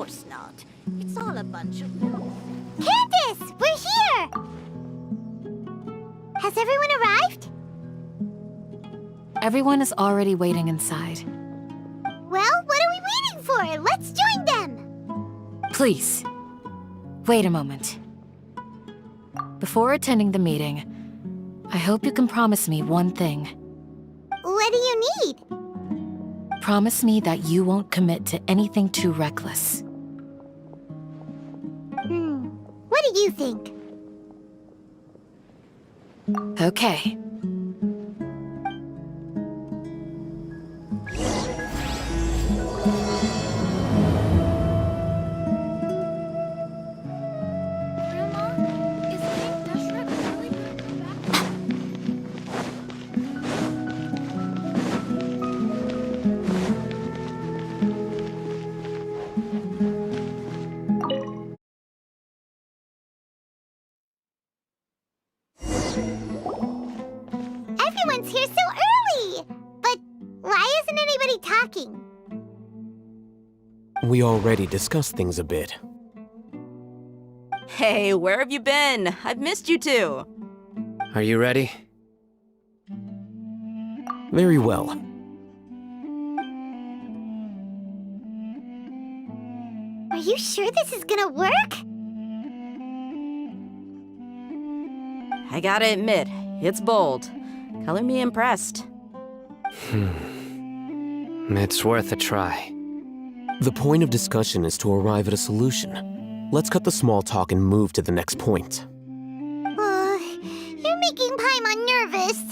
course not. It's all a bunch of... Candace! We're here! Has everyone arrived? Everyone is already waiting inside. Well, what are we waiting for? Let's join them! Please, wait a moment. Before attending the meeting, I hope you can promise me one thing. What do you need? Promise me that you won't commit to anything too reckless. What do you think? Okay. Everyone's here so early! But why isn't anybody talking? We already discussed things a bit. Hey, where have you been? I've missed you too. Are you ready? Very well. Are you sure this is gonna work? I gotta admit, it's bold. Color me impressed. It's worth a try. The point of discussion is to arrive at a solution. Let's cut the small talk and move to the next point. You're making Paimon nervous.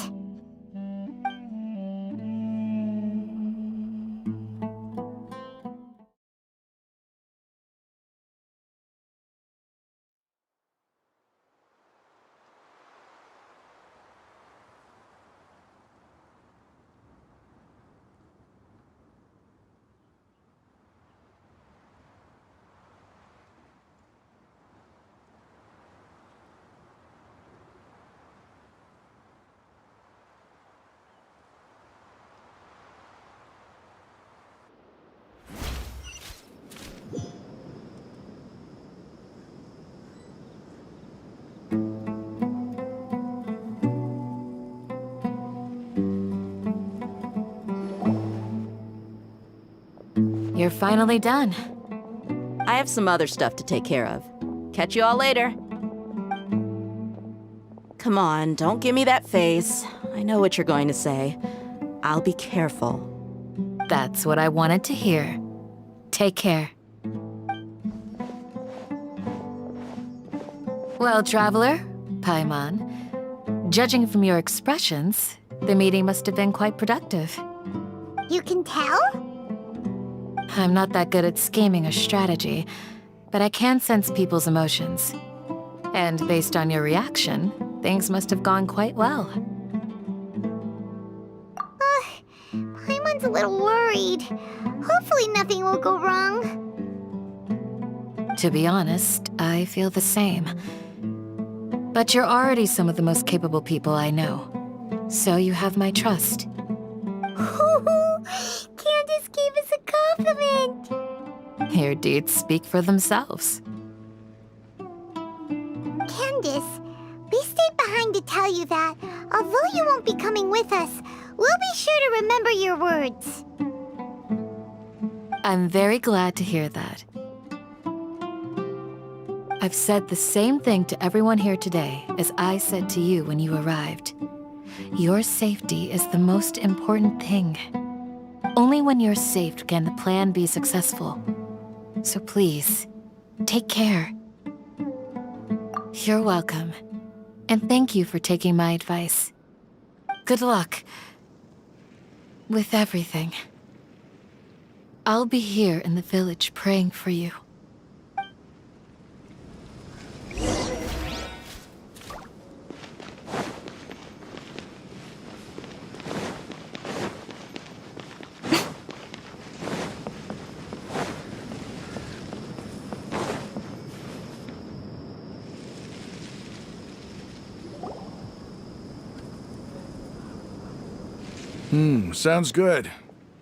You're finally done. I have some other stuff to take care of. Catch you all later. Come on, don't give me that face. I know what you're going to say. I'll be careful. That's what I wanted to hear. Take care. Well, Traveler, Paimon, judging from your expressions, the meeting must have been quite productive. You can tell? I'm not that good at scheming or strategy, but I can sense people's emotions. And based on your reaction, things must have gone quite well. Paimon's a little worried. Hopefully nothing will go wrong. To be honest, I feel the same. But you're already some of the most capable people I know. So you have my trust. Candace gave us a compliment! Your deeds speak for themselves. Candace, we stayed behind to tell you that, although you won't be coming with us, we'll be sure to remember your words. I'm very glad to hear that. I've said the same thing to everyone here today as I said to you when you arrived. Your safety is the most important thing. Only when you're safe can the plan be successful. So please, take care. You're welcome. And thank you for taking my advice. Good luck with everything. I'll be here in the village praying for you. Sounds good.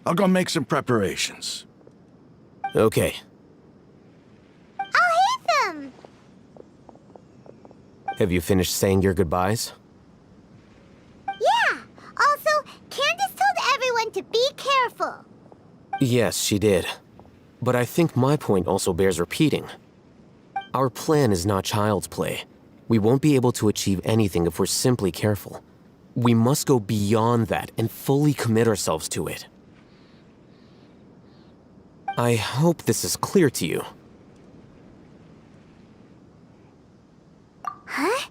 I'll go make some preparations. Okay. Have you finished saying your goodbyes? Yeah! Also, Candace told everyone to be careful. Yes, she did. But I think my point also bears repeating. Our plan is not child's play. We won't be able to achieve anything if we're simply careful. We must go beyond that and fully commit ourselves to it. I hope this is clear to you. Huh?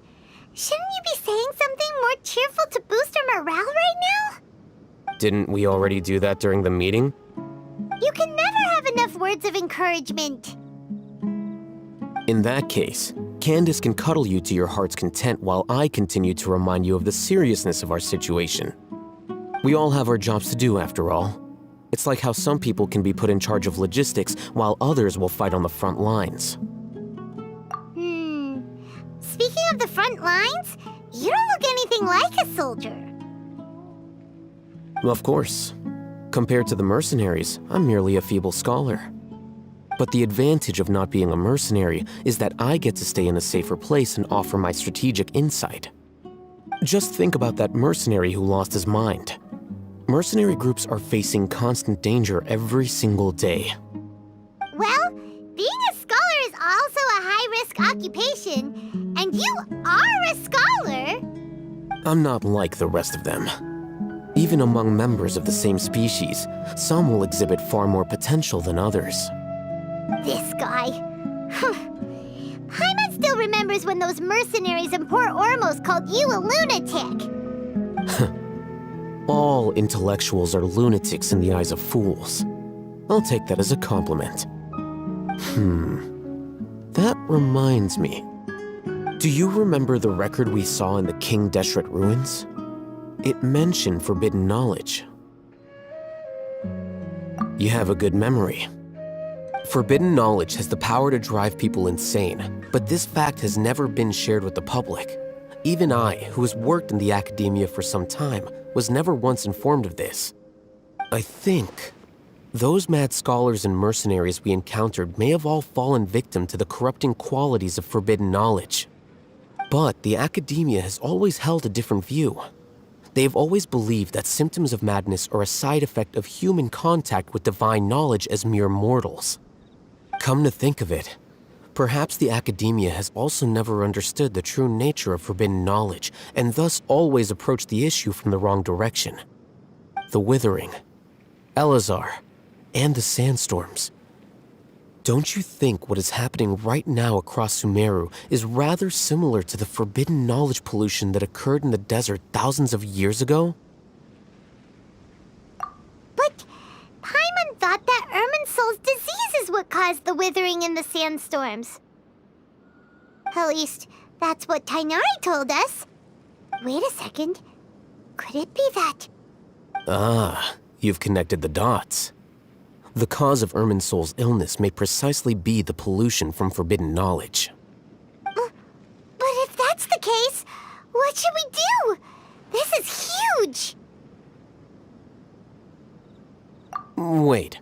Shouldn't you be saying something more cheerful to boost our morale right now? Didn't we already do that during the meeting? You can never have enough words of encouragement. In that case, Candace can cuddle you to your heart's content while I continue to remind you of the seriousness of our situation. We all have our jobs to do, after all. It's like how some people can be put in charge of logistics while others will fight on the front lines. Speaking of the front lines, you don't look anything like a soldier. Of course. Compared to the mercenaries, I'm merely a feeble scholar. But the advantage of not being a mercenary is that I get to stay in a safer place and offer my strategic insight. Just think about that mercenary who lost his mind. Mercenary groups are facing constant danger every single day. Well, being a scholar is also a high-risk occupation, and you are a scholar! I'm not like the rest of them. Even among members of the same species, some will exhibit far more potential than others. This guy. Paimon still remembers when those mercenaries in Port Ormos called you a lunatic. All intellectuals are lunatics in the eyes of fools. I'll take that as a compliment. That reminds me. Do you remember the record we saw in the King Deshret ruins? It mentioned forbidden knowledge. You have a good memory. Forbidden knowledge has the power to drive people insane, but this fact has never been shared with the public. Even I, who has worked in the academia for some time, was never once informed of this. I think those mad scholars and mercenaries we encountered may have all fallen victim to the corrupting qualities of forbidden knowledge. But the academia has always held a different view. They have always believed that symptoms of madness are a side effect of human contact with divine knowledge as mere mortals. Come to think of it, perhaps the academia has also never understood the true nature of forbidden knowledge, and thus always approached the issue from the wrong direction. The Withering, Elazar, and the sandstorms. Don't you think what is happening right now across Sumeru is rather similar to the forbidden knowledge pollution that occurred in the desert thousands of years ago? But Paimon thought that Irminsul's disease is what caused the withering in the sandstorms. At least, that's what Tainari told us. Wait a second. Could it be that? Ah, you've connected the dots. The cause of Irminsul's illness may precisely be the pollution from forbidden knowledge. But if that's the case, what should we do? This is huge! Wait.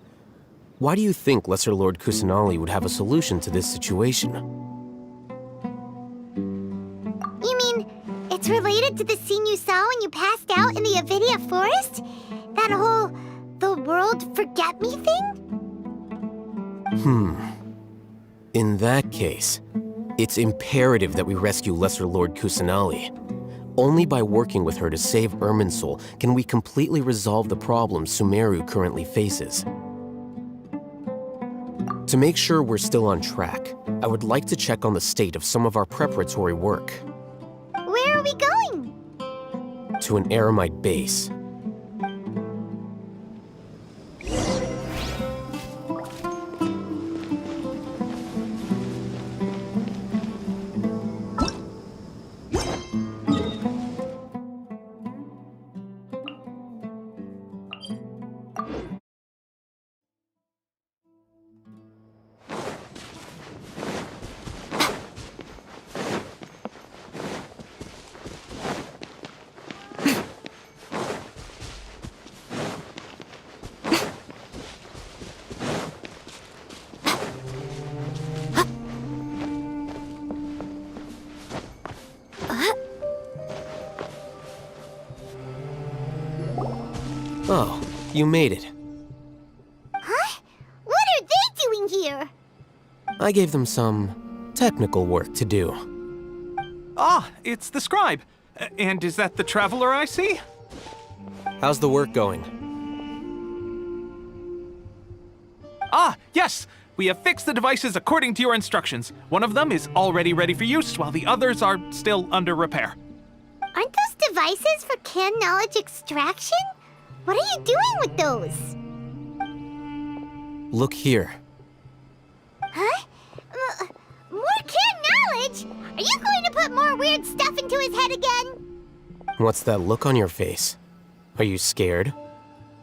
Why do you think Lesser Lord Kusanali would have a solution to this situation? You mean, it's related to the scene you saw when you passed out in the Avidia forest? That whole the world forget me thing? In that case, it's imperative that we rescue Lesser Lord Kusanali. Only by working with her to save Irminsul can we completely resolve the problems Sumeru currently faces. To make sure we're still on track, I would like to check on the state of some of our preparatory work. Where are we going? To an Eremite base. You made it. Huh? What are they doing here? I gave them some technical work to do. Ah, it's the scribe. And is that the traveler I see? How's the work going? Ah, yes! We have fixed the devices according to your instructions. One of them is already ready for use, while the others are still under repair. Aren't those devices for canned knowledge extraction? What are you doing with those? Look here. Huh? More canned knowledge? Are you going to put more weird stuff into his head again? What's that look on your face? Are you scared?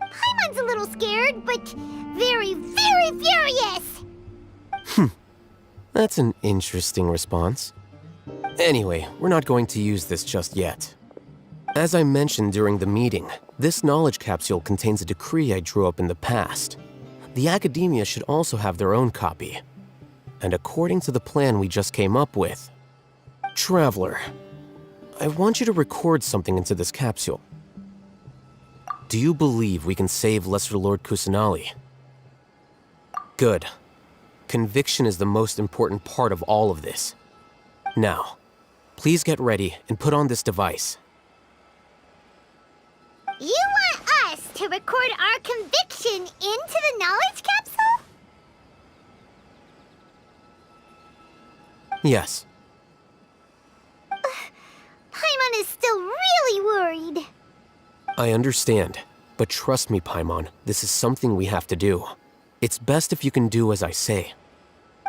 Paimon's a little scared, but very, very furious! That's an interesting response. Anyway, we're not going to use this just yet. As I mentioned during the meeting, this knowledge capsule contains a decree I drew up in the past. The academia should also have their own copy. And according to the plan we just came up with, Traveler, I want you to record something into this capsule. Do you believe we can save Lesser Lord Kusanali? Good. Conviction is the most important part of all of this. Now, please get ready and put on this device. You want us to record our conviction into the knowledge capsule? Yes. Paimon is still really worried. I understand, but trust me, Paimon, this is something we have to do. It's best if you can do as I say.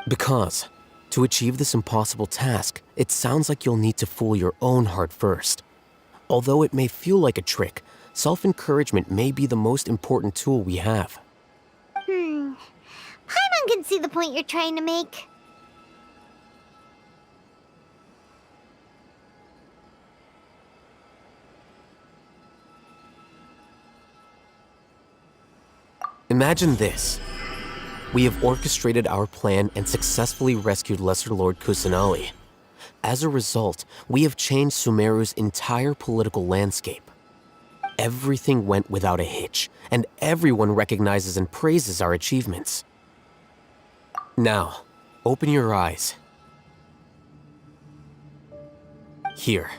Because, to achieve this impossible task, it sounds like you'll need to fool your own heart first. Although it may feel like a trick, self-encouragement may be the most important tool we have. Paimon can see the point you're trying to make. Imagine this. We have orchestrated our plan and successfully rescued Lesser Lord Kusanali. As a result, we have changed Sumeru's entire political landscape. Everything went without a hitch, and everyone recognizes and praises our achievements. Now, open your eyes. Here.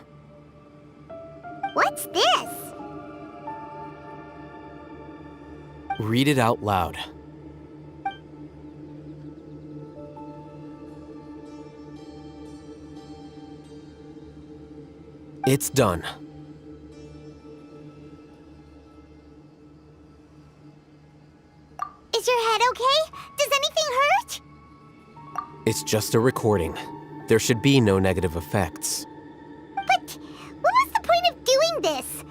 What's this? Read it out loud. It's done. Is your head okay? Does anything hurt? It's just a recording. There should be no negative effects. But what was the point of doing this?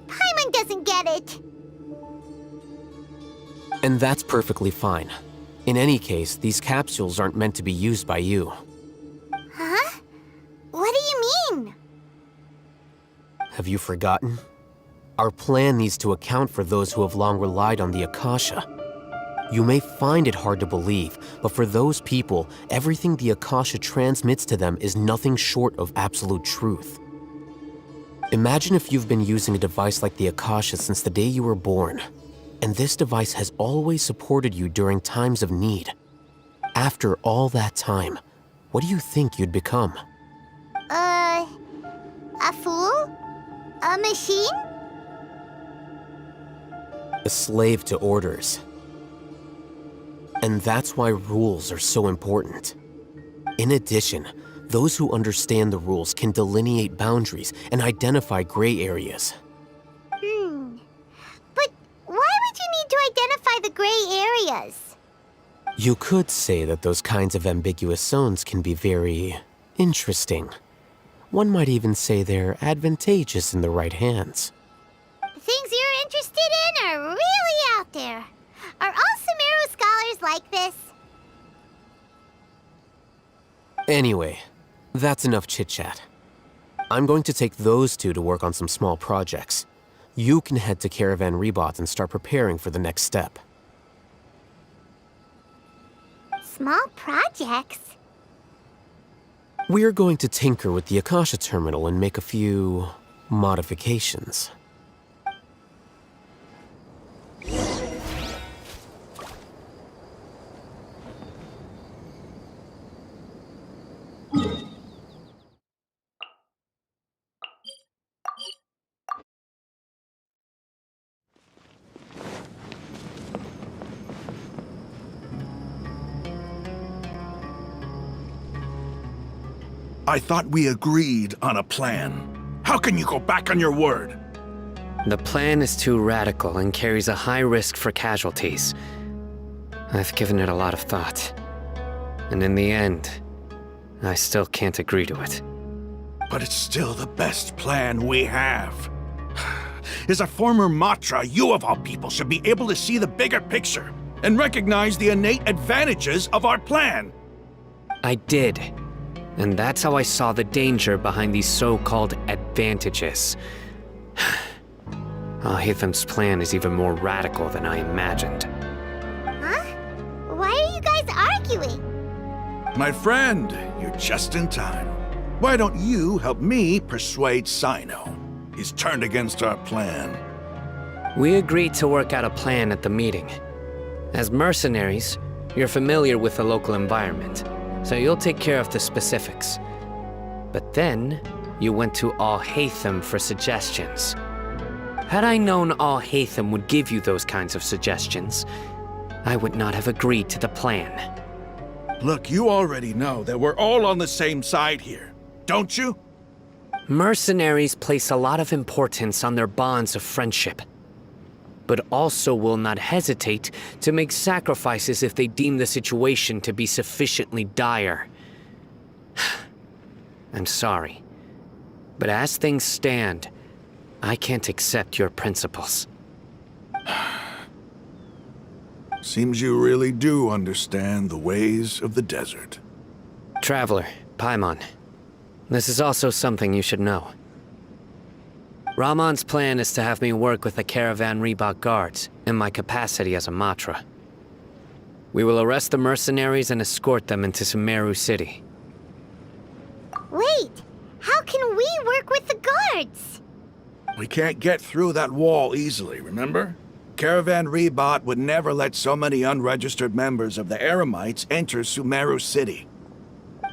Paimon doesn't get it. And that's perfectly fine. In any case, these capsules aren't meant to be used by you. Huh? What do you mean? Have you forgotten? Our plan needs to account for those who have long relied on the Akasha. You may find it hard to believe, but for those people, everything the Akasha transmits to them is nothing short of absolute truth. Imagine if you've been using a device like the Akasha since the day you were born, and this device has always supported you during times of need. After all that time, what do you think you'd become? A fool? A machine? A slave to orders. And that's why rules are so important. In addition, those who understand the rules can delineate boundaries and identify gray areas. But why would you need to identify the gray areas? You could say that those kinds of ambiguous zones can be very interesting. One might even say they're advantageous in the right hands. The things you're interested in are really out there. Are all Sumeru scholars like this? Anyway, that's enough chit-chat. I'm going to take those two to work on some small projects. You can head to Caravan Rebot and start preparing for the next step. Small projects? We're going to tinker with the Akasha terminal and make a few modifications. I thought we agreed on a plan. How can you go back on your word? The plan is too radical and carries a high risk for casualties. I've given it a lot of thought. And in the end, I still can't agree to it. But it's still the best plan we have. As a former Matra, you of all people should be able to see the bigger picture and recognize the innate advantages of our plan. I did. And that's how I saw the danger behind these so-called advantages. Al-Haytham's plan is even more radical than I imagined. Huh? Why are you guys arguing? My friend, you're just in time. Why don't you help me persuade Sino? He's turned against our plan. We agreed to work out a plan at the meeting. As mercenaries, you're familiar with the local environment, so you'll take care of the specifics. But then, you went to Al-Haytham for suggestions. Had I known Al-Haytham would give you those kinds of suggestions, I would not have agreed to the plan. Look, you already know that we're all on the same side here, don't you? Mercenaries place a lot of importance on their bonds of friendship, but also will not hesitate to make sacrifices if they deem the situation to be sufficiently dire. I'm sorry, but as things stand, I can't accept your principles. Seems you really do understand the ways of the desert. Traveler, Paimon, this is also something you should know. Rahman's plan is to have me work with the Caravan Reebok guards in my capacity as a Matra. We will arrest the mercenaries and escort them into Sumeru City. Wait, how can we work with the guards? We can't get through that wall easily, remember? Caravan Reebok would never let so many unregistered members of the Eremites enter Sumeru City.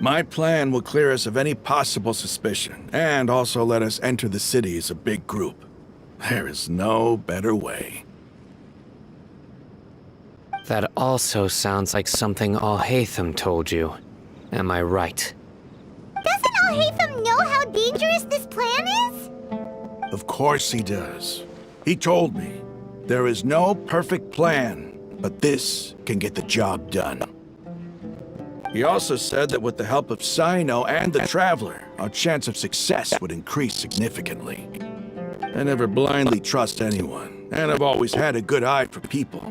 My plan will clear us of any possible suspicion, and also let us enter the city as a big group. There is no better way. That also sounds like something Al-Haytham told you. Am I right? Doesn't Al-Haytham know how dangerous this plan is? Of course he does. He told me, there is no perfect plan, but this can get the job done. He also said that with the help of Sino and the Traveler, our chance of success would increase significantly. I never blindly trust anyone, and I've always had a good eye for people.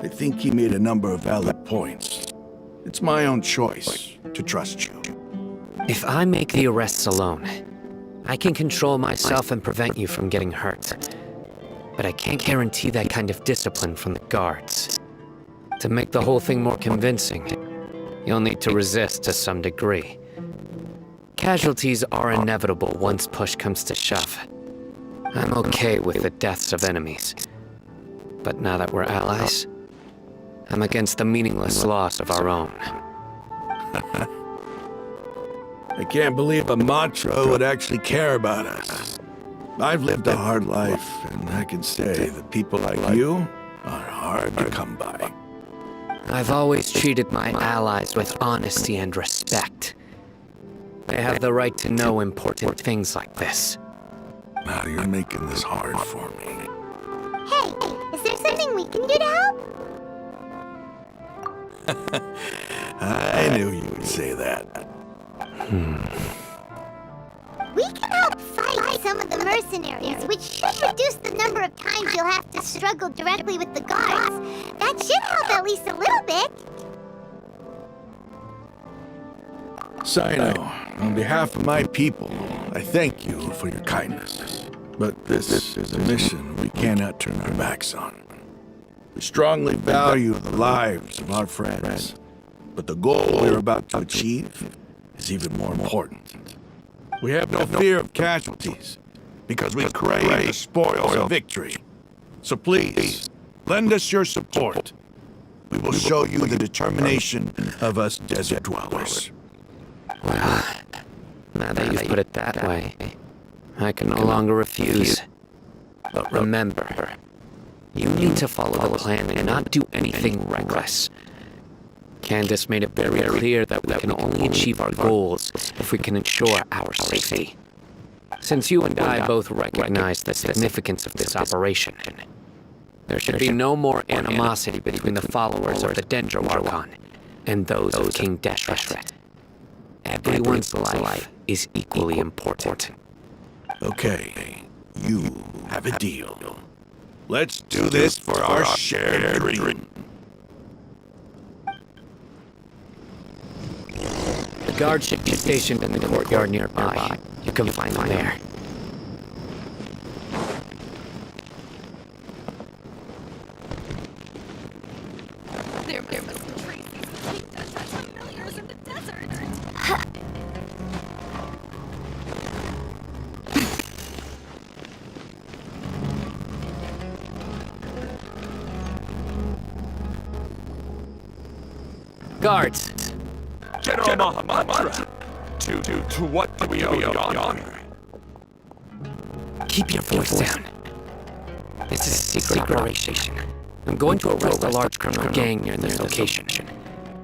I think he made a number of valid points. It's my own choice to trust you. If I make the arrests alone, I can control myself and prevent you from getting hurt. But I can't guarantee that kind of discipline from the guards. To make the whole thing more convincing, you'll need to resist to some degree. Casualties are inevitable once push comes to shove. I'm okay with the deaths of enemies. But now that we're allies, I'm against the meaningless loss of our own. I can't believe a Matra would actually care about us. I've lived a hard life, and I can say that people like you are hard to come by. I've always treated my allies with honesty and respect. They have the right to know important things like this. Now you're making this hard for me. Hey, is there something we can do to help? I knew you would say that. We can help fight some of the mercenaries, which should reduce the number of times you'll have to struggle directly with the guards. That should help at least a little bit. Sino, on behalf of my people, I thank you for your kindness. But this is a mission we cannot turn our backs on. We strongly value the lives of our friends, but the goal we're about to achieve is even more important. We have no fear of casualties, because we crave the spoils of victory. So please, lend us your support. We will show you the determination of us desert dwellers. Well, now that you've put it that way, I can no longer refuse. But remember, you need to follow the plan and not do anything reckless. Candace made it very clear that we can only achieve our goals if we can ensure our safety. Since you and I both recognize the significance of this operation, there should be no more animosity between the followers of the Dendro Archon and those of King Deshret. Everyone's life is equally important. Okay, you have a deal. Let's do this for our shared dream. The guards should be stationed in the courtyard nearby. You can find them there. There must be traces of King Deshret's familiars in the desert. Guards! General Mahamatra, to what do we owe your honor? Keep your voice down. This is a secret operation. I'm going to arrest a large criminal gang near this location.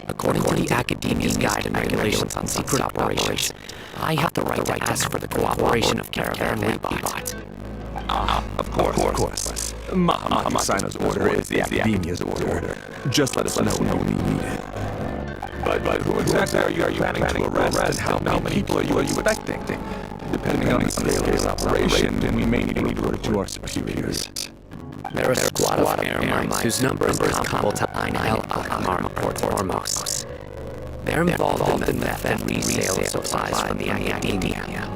According to the Academia's Guide and Regulations on Secret Operations, I have the right to ask for the cooperation of Caravan Rebot. Of course. Mahamatsino's order is the Academia's order. Just let us know when we need it. But who exactly are you planning to arrest, and how many people are you expecting? Depending on the scale of this operation, then we may need to report it to our superiors. There are a squad of airmines whose number is comparable to Einhell Akmar and Port Formos. They're involved in the theft and resale of supplies from the Academia.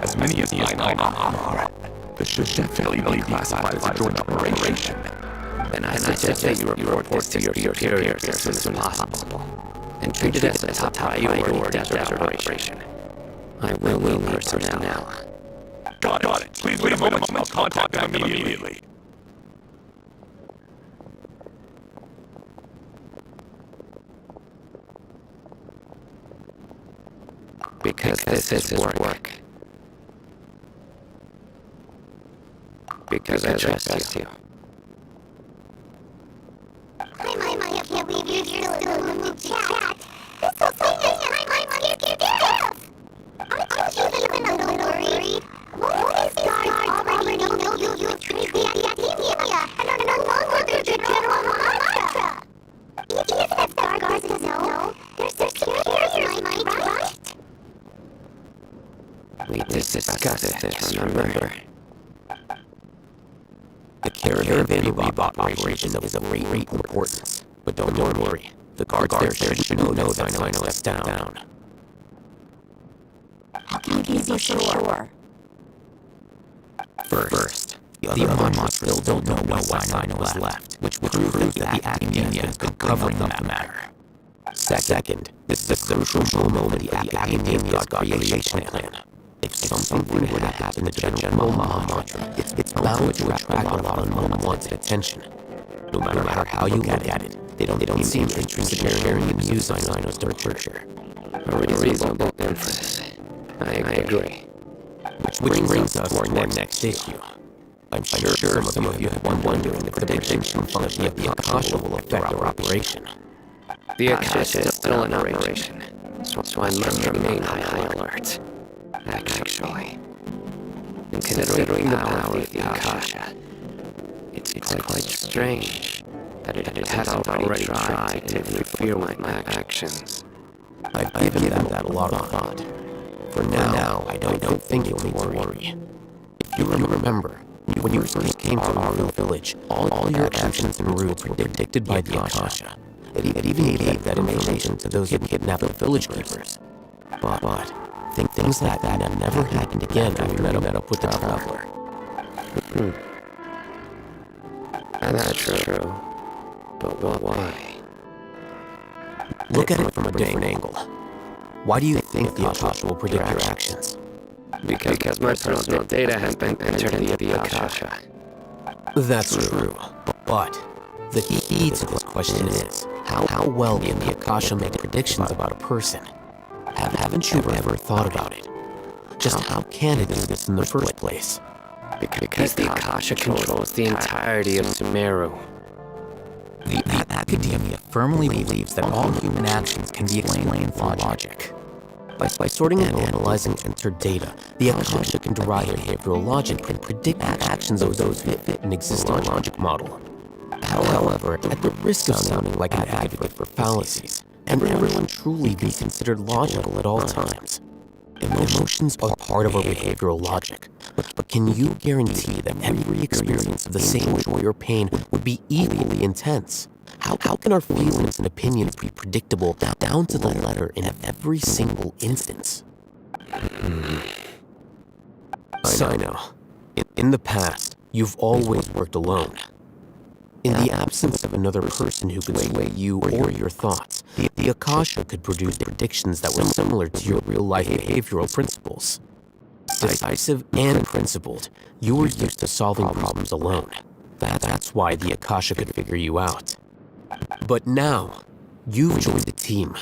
As many as Einhell. This should definitely be classified as a joint operation. Then I suggest that you report this to your superiors as soon as possible, and treat it as a top priority desert operation. I will need personnel. Got it. Please wait a moment. I'll contact them immediately. Because this is work. Because I trust you. I can't believe you're still in the chat. This whole thing is I'm scared to death. Aren't you even a little worried? What is guard already know you betrayed the Academia and are no longer the General Mahamatra? Even if the guards know, their superiors might be right. We discussed this, remember? The Caravan Rebot operation is of great importance. But don't worry, the guards there should know that Sino stepped down. How can you be so sure? First, the other Monmouth still don't know why Sino was left, which proves that the Academia has been covering up the matter. Second, this is a crucial moment for the Academia's creation plan. If something were to happen to General Mahamatra, it's bound to attract a lot of unwanted attention. No matter how you look at it, they don't seem interested in sharing the news on Sino's torture. A reasonable inference. I agree. Which brings us to our next issue. I'm sure some of you have been wondering if the prediction function of the Akasha will affect our operation. The Akasha is still in operation, so I must remain high alert. Actually, in considering the power of the Akasha, it's quite strange that it hasn't already tried to interfere with my actions. I've given that a lot of thought. For now, I don't think you'll need to worry. If you remember, when you first came to our village, all your actions and routes were dictated by the Akasha. It even gave that information to those who kidnapped the village keepers. But things like that have never happened again after we met up with the traveler. That's true. But why? Look at it from a different angle. Why do you think the Akasha will predict your actions? Because my personal data has been entered into the Akasha. That's true. But the key to this question is, how well can the Akasha make predictions about a person? Haven't you ever thought about it? Just how can it do this in the first place? Because the Akasha controls the entirety of Sumeru. The academia firmly believes that all human actions can be explained through logic. By sorting and analyzing entered data, the Akasha can derive behavioral logic and predict actions of those who fit an existing logic model. However, at the risk of sounding like an advocate for fallacies, and everyone truly be considered logical at all times, emotions are part of our behavioral logic. But can you guarantee that every experience of the same joy or pain would be equally intense? How can our feelings and opinions be predictable down to the letter in every single instance? Sino, in the past, you've always worked alone. In the absence of another person who could sway you or your thoughts, the Akasha could produce predictions that were similar to your real-life behavioral principles. Decisive and principled, you were used to solving problems alone. That's why the Akasha could figure you out. But now, you've joined the team,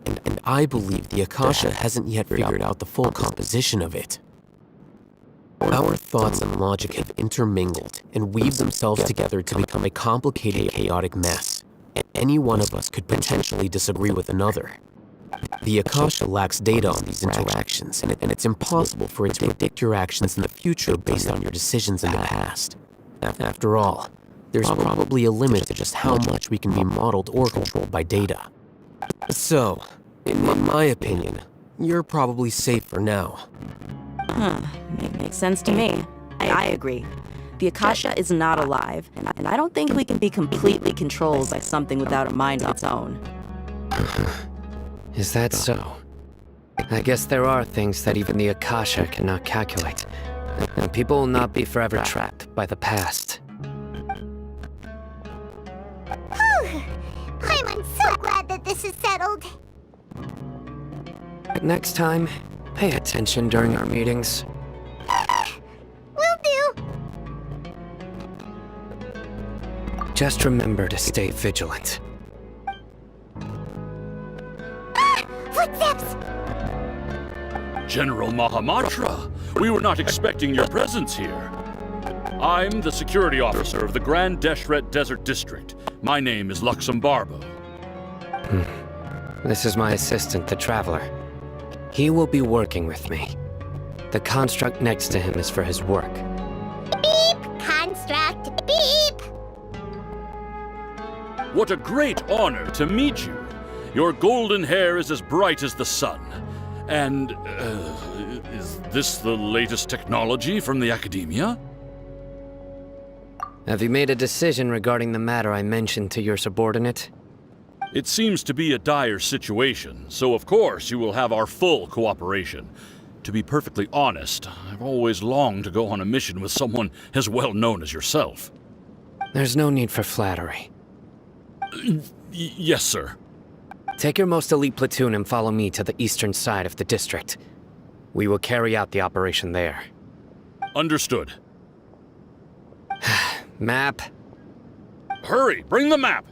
and I believe the Akasha hasn't yet figured out the full composition of it. Our thoughts and logic have intermingled and weaved themselves together to become a complicated, chaotic mess. Any one of us could potentially disagree with another. The Akasha lacks data on these interactions, and it's impossible for it to predict your actions in the future based on your decisions in the past. After all, there's probably a limit to just how much we can be modeled or controlled by data. So, in my opinion, you're probably safe for now. Makes sense to me. I agree. The Akasha is not alive, and I don't think we can be completely controlled by something without a mind of its own. Is that so? I guess there are things that even the Akasha cannot calculate, and people will not be forever trapped by the past. I'm so glad that this is settled. Next time, pay attention during our meetings. Will do. Just remember to stay vigilant. Footsteps! General Mahamatra, we were not expecting your presence here. I'm the security officer of the Grand Deshret Desert District. My name is Luxembarbo. This is my assistant, the Traveler. He will be working with me. The construct next to him is for his work. Beep! Construct! Beep! What a great honor to meet you. Your golden hair is as bright as the sun. And, is this the latest technology from the Academia? Have you made a decision regarding the matter I mentioned to your subordinate? It seems to be a dire situation, so of course you will have our full cooperation. To be perfectly honest, I've always longed to go on a mission with someone as well known as yourself. There's no need for flattery. Yes, sir. Take your most elite platoon and follow me to the eastern side of the district. We will carry out the operation there. Understood. Map. Hurry, bring the map!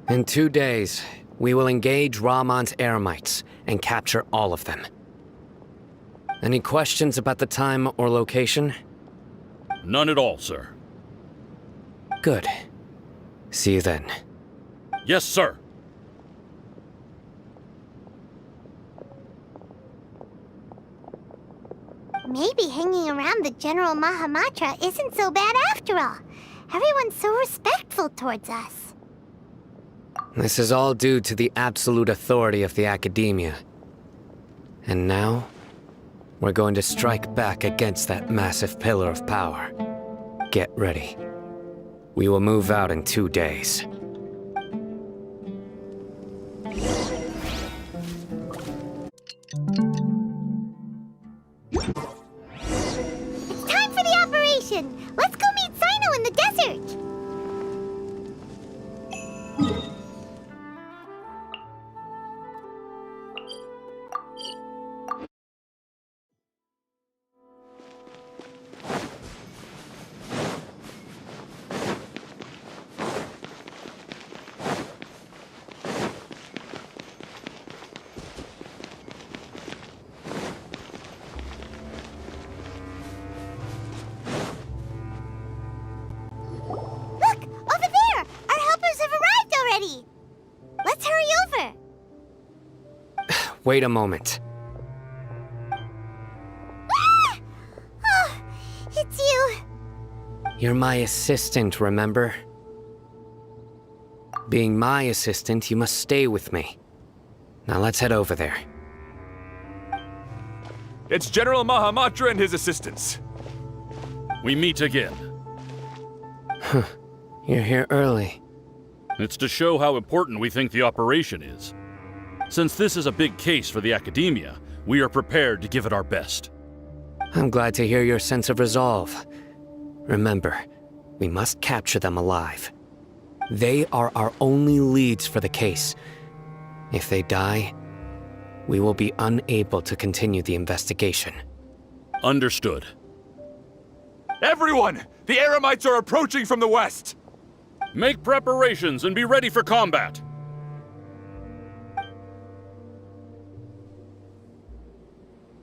In 2 days, we will engage Rahman's Eremites and capture all of them. Any questions about the time or location? None at all, sir. Good. See you then. Yes, sir. Maybe hanging around the General Mahamatra isn't so bad after all. Everyone's so respectful towards us. This is all due to the absolute authority of the Academia. And now, we're going to strike back against that massive pillar of power. Get ready. We will move out in 2 days. It's time for the operation! Let's go meet Sino in the desert! Wait a moment. Ah! Oh, it's you. You're my assistant, remember? Being my assistant, you must stay with me. Now let's head over there. It's General Mahamatra and his assistants. We meet again. You're here early. It's to show how important we think the operation is. Since this is a big case for the Academia, we are prepared to give it our best. I'm glad to hear your sense of resolve. Remember, we must capture them alive. They are our only leads for the case. If they die, we will be unable to continue the investigation. Understood. Everyone! The Eremites are approaching from the west! Make preparations and be ready for combat.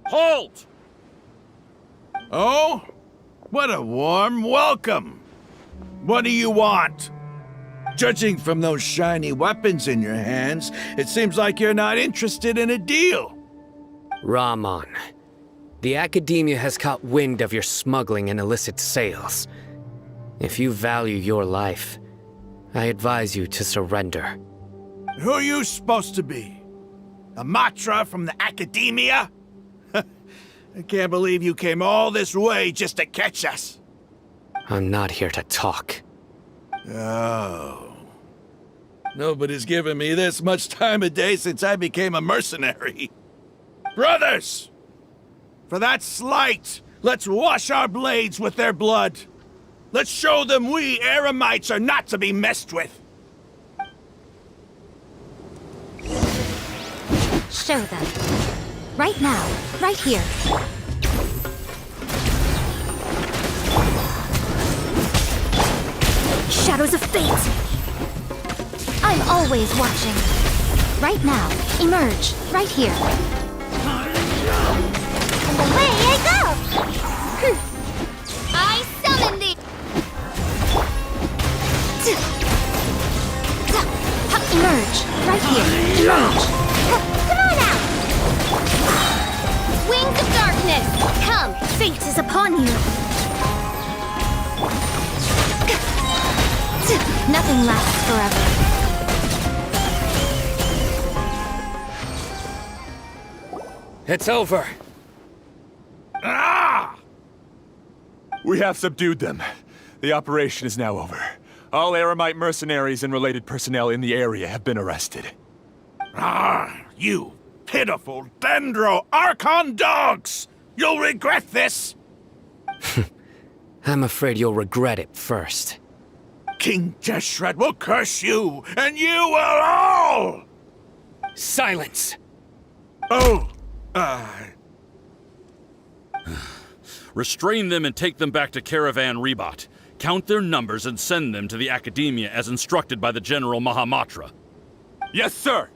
Halt! Oh? What a warm welcome! What do you want? Judging from those shiny weapons in your hands, it seems like you're not interested in a deal. Rahman, the Academia has caught wind of your smuggling and illicit sales. If you value your life, I advise you to surrender. Who are you supposed to be? A Matra from the Academia? I can't believe you came all this way just to catch us. I'm not here to talk. Oh. Nobody's given me this much time of day since I became a mercenary. Brothers! For that slight, let's wash our blades with their blood. Let's show them we Eremites are not to be messed with. Show them. Right now. Right here. Shadows of fate! I'm always watching. Right now. Emerge. Right here. And away I go! I summon thee! Emerge. Right here. Emerge. Come on out! Wings of darkness! Come! Fate is upon you. Nothing lasts forever. It's over. Ah! We have subdued them. The operation is now over. All Eremite mercenaries and related personnel in the area have been arrested. Ah, you pitiful Dendro Archon dogs! You'll regret this! I'm afraid you'll regret it first. King Jeshret will curse you, and you will all! Silence! Oh, Restrain them and take them back to Caravan Rebot. Count their numbers and send them to the Academia as instructed by the General Mahamatra. Yes, sir!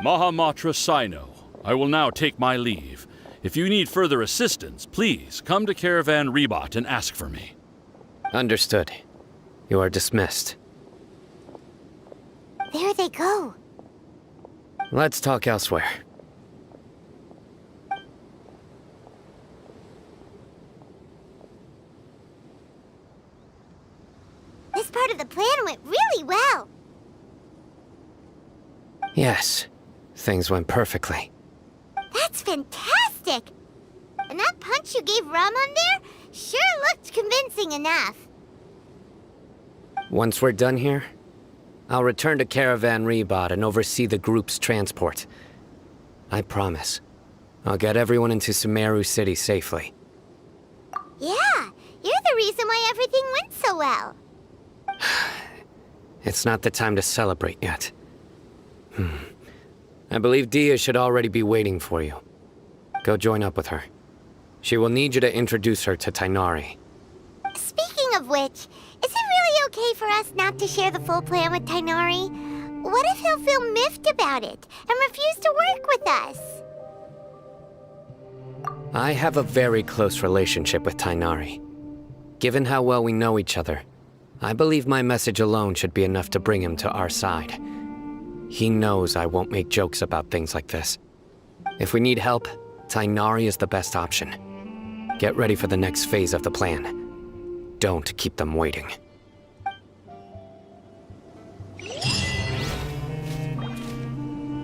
Mahamatra Sino, I will now take my leave. If you need further assistance, please come to Caravan Rebot and ask for me. Understood. You are dismissed. There they go. Let's talk elsewhere. This part of the plan went really well. Yes, things went perfectly. That's fantastic! And that punch you gave Rahman there sure looked convincing enough. Once we're done here, I'll return to Caravan Rebot and oversee the group's transport. I promise. I'll get everyone into Sumeru City safely. Yeah, you're the reason why everything went so well. It's not the time to celebrate yet. I believe Dia should already be waiting for you. Go join up with her. She will need you to introduce her to Tainari. Speaking of which, is it really okay for us not to share the full plan with Tainari? What if he'll feel miffed about it and refuse to work with us? I have a very close relationship with Tainari. Given how well we know each other, I believe my message alone should be enough to bring him to our side. He knows I won't make jokes about things like this. If we need help, Tighnari is the best option. Get ready for the next phase of the plan. Don't keep them waiting.